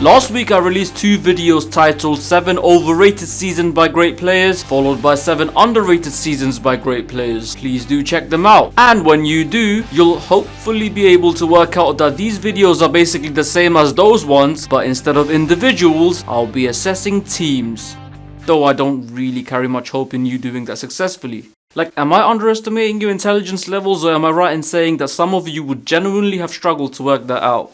Last week I released 2 videos titled 7 overrated seasons by great players, followed by 7 underrated seasons by great players. Please do check them out. And when you do, you'll hopefully be able to work out that these videos are basically the same as those ones, but instead of individuals, I'll be assessing teams. Though I don't really carry much hope in you doing that successfully. Like, am I underestimating your intelligence levels, or am I right in saying that some of you would genuinely have struggled to work that out?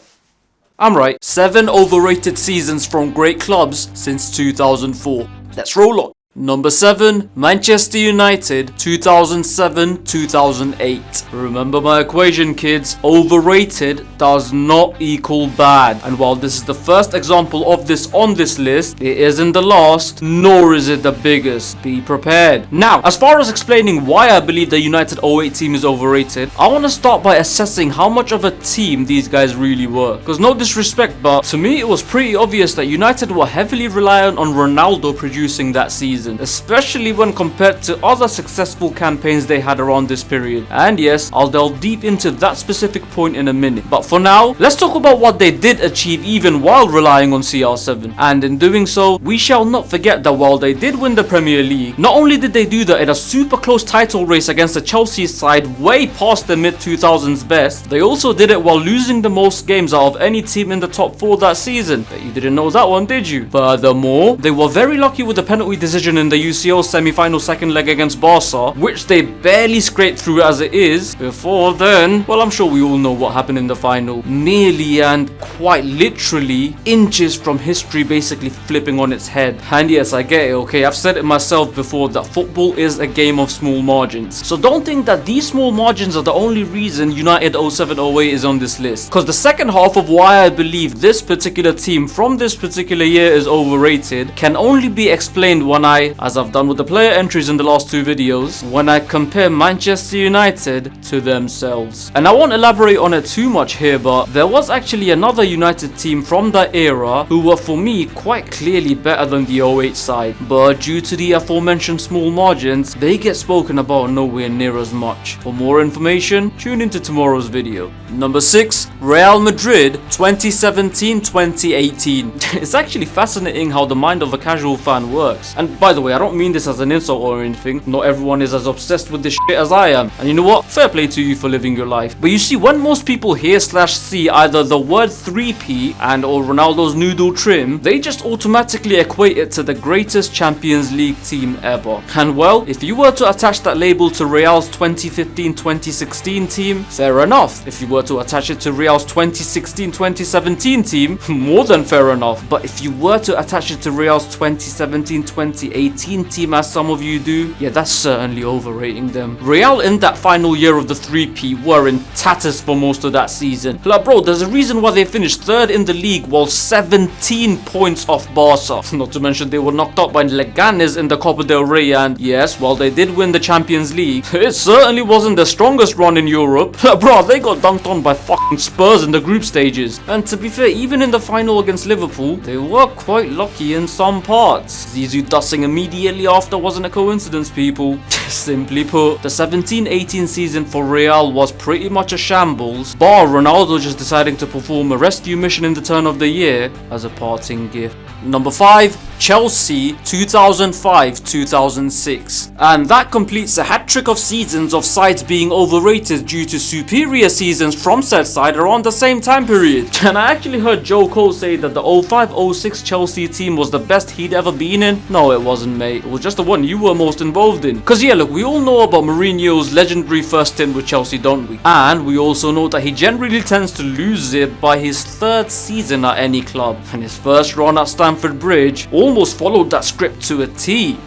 I'm right. 7 overrated seasons from great clubs since 2004. Let's roll on. Number 7, Manchester United, 2007-2008. Remember my equation, kids. Overrated does not equal bad. And while this is the first example of this on this list, it isn't the last, nor is it the biggest. Be prepared. Now, as far as explaining why I believe the United 08 team is overrated, I want to start by assessing how much of a team these guys really were. Because no disrespect, but to me it was pretty obvious that United were heavily reliant on Ronaldo producing that season, especially when compared to other successful campaigns they had around this period. And yes, I'll delve deep into that specific point in a minute. But for now, let's talk about what they did achieve even while relying on CR7. And in doing so, we shall not forget that while they did win the Premier League, not only did they do that in a super close title race against the Chelsea side way past the mid-2000s best, they also did it while losing the most games out of any team in the top 4 that season. Bet you didn't know that one, did you? Furthermore, they were very lucky with the penalty decision in the UCL semi-final second leg against Barca, which they barely scraped through as it is. Before then, well, I'm sure we all know what happened in the final. Nearly and quite literally inches from history basically flipping on its head. And yes, I get it, okay? I've said it myself before that football is a game of small margins. So don't think that these small margins are the only reason United 07-08 is on this list. Because the second half of why I believe this particular team from this particular year is overrated can only be explained when as I've done with the player entries in the last 2 videos, when I compare Manchester United to themselves. And I won't elaborate on it too much here, but there was actually another United team from that era who were for me quite clearly better than the 08 side, but due to the aforementioned small margins, they get spoken about nowhere near as much. For more information, tune into tomorrow's video. Number 6, Real Madrid, 2017-2018. It's actually fascinating how the mind of a casual fan works. And by the way, I don't mean this as an insult or anything. Not everyone is as obsessed with this shit as I am. And you know what? Fair play to you for living your life. But you see, when most people hear/see either the word 3P and or Ronaldo's noodle trim, they just automatically equate it to the greatest Champions League team ever. And well, if you were to attach that label to Real's 2015-2016 team, fair enough. If you were to attach it to Real's 2016-2017 team, more than fair enough. But if you were to attach it to Real's 2017-2018 team, as some of you do, yeah, that's certainly overrating them. Real in that final year of the 3P were in tatters for most of that season. Like, bro, there's a reason why they finished 3rd in the league while 17 points off Barca. Not to mention they were knocked out by Leganes in the Copa del Rey, and yes, while they did win the Champions League, it certainly wasn't the strongest run in Europe. Bro, they got dunked on by fucking Spurs in the group stages. And to be fair, even in the final against Liverpool, they were quite lucky in some parts. Zizou dusting immediately after wasn't a coincidence, people. Simply put, the 17-18 season for Real was pretty much a shambles, bar Ronaldo just deciding to perform a rescue mission in the turn of the year as a parting gift. Number 5, Chelsea 2005-2006. And that completes a hat-trick of seasons of sides being overrated due to superior seasons from said side around the same time period. And I actually heard Joe Cole say that the 05-06 Chelsea team was the best he'd ever been in. No, it wasn't, mate. It was just the one you were most involved in. Cause yeah, look, we all know about Mourinho's legendary first stint with Chelsea, don't we? And we also know that he generally tends to lose it by his 3rd season at any club. And his first run at Stamford Bridge almost followed that script to a T.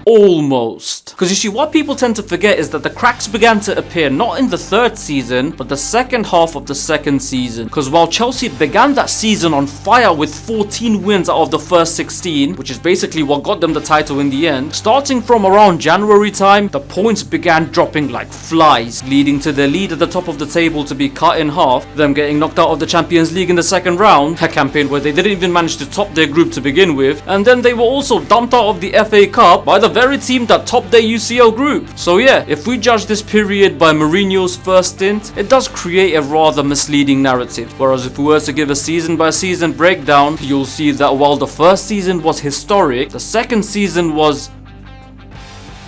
Almost. Because you see, what people tend to forget is that the cracks began to appear not in the 3rd season, but the second half of the 2nd season. Because while Chelsea began that season on fire with 14 wins out of the first 16, which is basically what got them the title in the end, starting from around January time, the points began dropping like flies, leading to their lead at the top of the table to be cut in half, them getting knocked out of the Champions League in the 2nd round, a campaign where they didn't even manage to top their group to begin with, and then they were also dumped out of the FA Cup by the very team that topped their UCL group. So yeah, if we judge this period by Mourinho's first stint, it does create a rather misleading narrative. Whereas if we were to give a season by season breakdown, you'll see that while the first season was historic, the second season was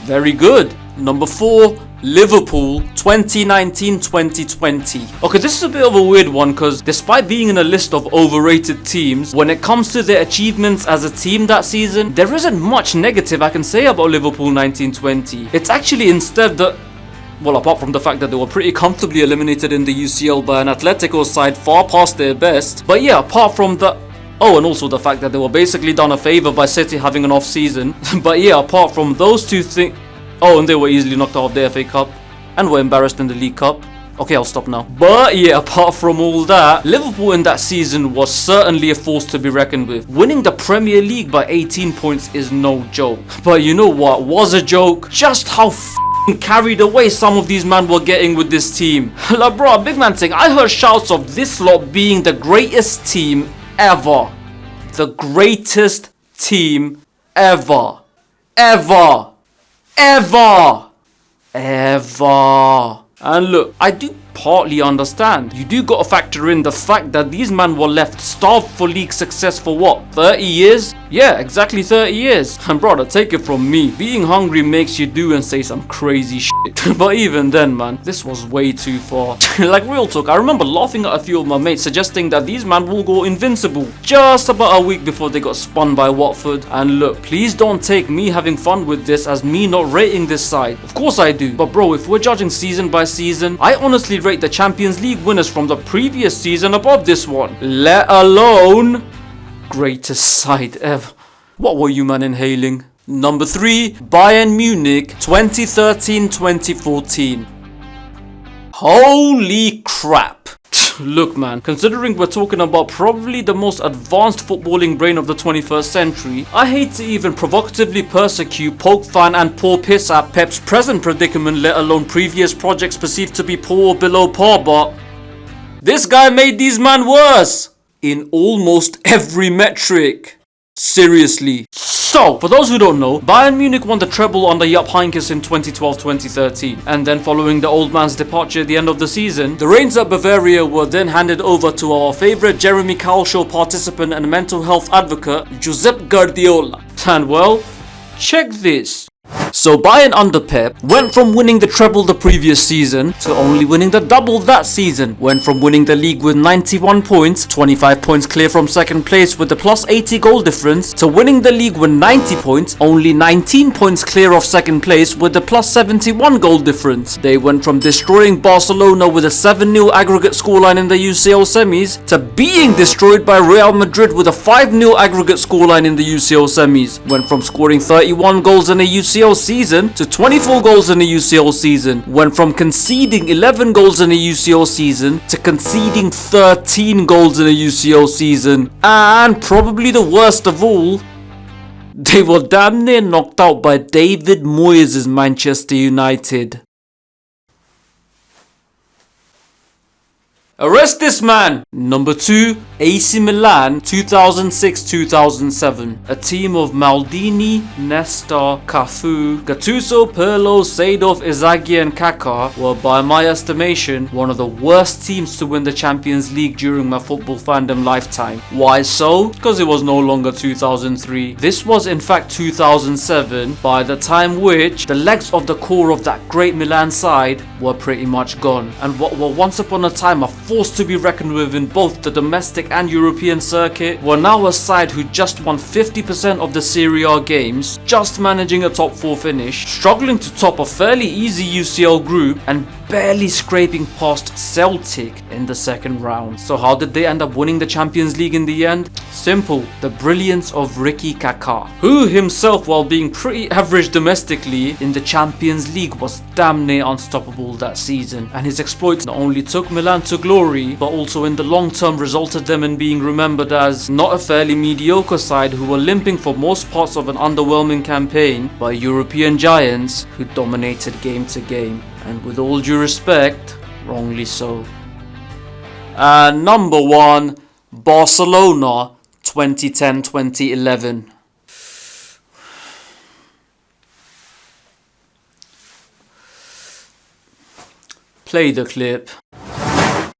very good. Number 4, Liverpool 2019-2020. Okay, this is a bit of a weird one because despite being in a list of overrated teams, when it comes to their achievements as a team that season, there isn't much negative I can say about Liverpool 1920. It's actually instead that, well, apart from the fact that they were pretty comfortably eliminated in the UCL by an Atletico side far past their best. But yeah, apart from that, oh, and also the fact that they were basically done a favour by City having an off season. But yeah, apart from those two things, oh, and they were easily knocked out of the FA Cup and were embarrassed in the League Cup. Okay, I'll stop now. But yeah, apart from all that, Liverpool in that season was certainly a force to be reckoned with. Winning the Premier League by 18 points is no joke. But you know what was a joke? Just how carried away some of these men were getting with this team. Like bro, big man thing, I heard shouts of this lot being the greatest team ever. The greatest team ever. Ever. And look, I do partly understand. You do gotta factor in the fact that these men were left starved for league success for what, 30 years? Yeah, exactly 30 years. And brother, take it from me, being hungry makes you do and say some crazy shit. But even then, man, this was way too far. Like real talk, I remember laughing at a few of my mates suggesting that these men will go invincible just about a week before they got spun by Watford. And look, please don't take me having fun with this as me not rating this side. Of course I do. But bro, if we're judging season by season, I honestly rate the Champions League winners from the previous season above this one. Let alone greatest side ever. What were you man inhaling? Number 3, Bayern Munich 2013-2014. Holy crap. Look man, considering we're talking about probably the most advanced footballing brain of the 21st century, I hate to even provocatively persecute, poke fun and pour piss at Pep's present predicament, let alone previous projects perceived to be poor or below par, but this guy made these man worse in almost every metric. Seriously. So, for those who don't know, Bayern Munich won the treble under Jupp Heynckes in 2012-2013, and then following the old man's departure at the end of the season, the reins at Bavaria were then handed over to our favourite Jeremy Kyle Show participant and mental health advocate, Pep Guardiola. And well, check this. So Bayern under Pep went from winning the treble the previous season to only winning the double that season. Went from winning the league with 91 points, 25 points clear from second place with the plus 80 goal difference, to winning the league with 90 points, only 19 points clear of second place with the plus 71 goal difference. They went from destroying Barcelona with a 7-0 aggregate scoreline in the UCL semis to being destroyed by Real Madrid with a 5-0 aggregate scoreline in the UCL semis. Went from scoring 31 goals in a UCL season to 24 goals in a UCL season. Went from conceding 11 goals in a UCL season to conceding 13 goals in a UCL season. And probably the worst of all, they were damn near knocked out by David Moyes' Manchester United. Arrest this man! Number 2, AC Milan 2006-2007. A team of Maldini, Nesta, Cafu, Gattuso, Pirlo, Seedorf, Inzaghi and Kaká were by my estimation one of the worst teams to win the Champions League during my football fandom lifetime. Why so? Because it was no longer 2003. This was in fact 2007, by the time which the legs of the core of that great Milan side were pretty much gone, and what were once upon a time a force to be reckoned with in both the domestic and European circuit were now a side who just won 50% of the Serie A games, just managing a top 4 finish, struggling to top a fairly easy UCL group and barely scraping past Celtic in the second round. So how did they end up winning the Champions League in the end? Simple, the brilliance of Ricky Kaká, who himself, while being pretty average domestically, in the Champions League was damn near unstoppable that season, and his exploits not only took Milan to glory, but also in the long term resulted them in being remembered as not a fairly mediocre side who were limping for most parts of an underwhelming campaign by European giants who dominated game to game, and with all due respect, wrongly so. And number 1, Barcelona 2010-2011. Play the clip.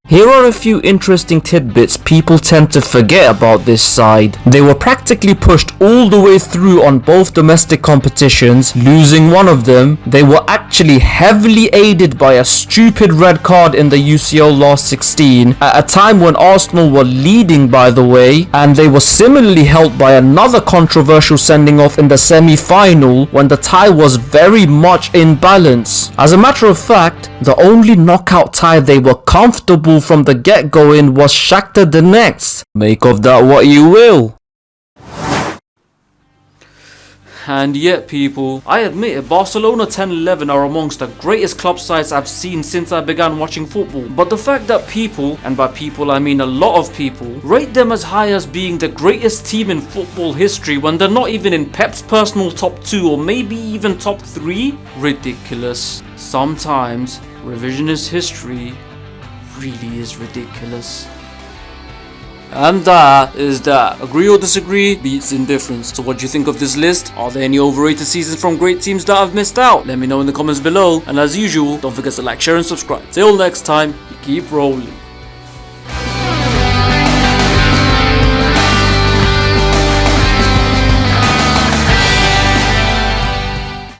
Here are a few interesting tidbits people tend to forget about this side. They were practically pushed all the way through on both domestic competitions, losing one of them. They were actually heavily aided by a stupid red card in the UCL last 16, at a time when Arsenal were leading, by the way, and they were similarly helped by another controversial sending off in the semi-final when the tie was very much in balance. As a matter of fact, the only knockout tie they were comfortable from the get-go in was Shakhtar Donetsk. Make of that what you will. And yet, people, I admit it, Barcelona 10-11 are amongst the greatest club sides I've seen since I began watching football. But the fact that people, and by people I mean a lot of people, rate them as high as being the greatest team in football history when they're not even in Pep's personal top 2 or maybe even top 3? Ridiculous. Sometimes revisionist history really is ridiculous. And that is that. Agree or disagree beats indifference. So what do you think of this list? Are there any overrated seasons from great teams that I've missed out? Let me know in the comments below. And as usual, don't forget to like, share and subscribe. Till next time, keep rolling.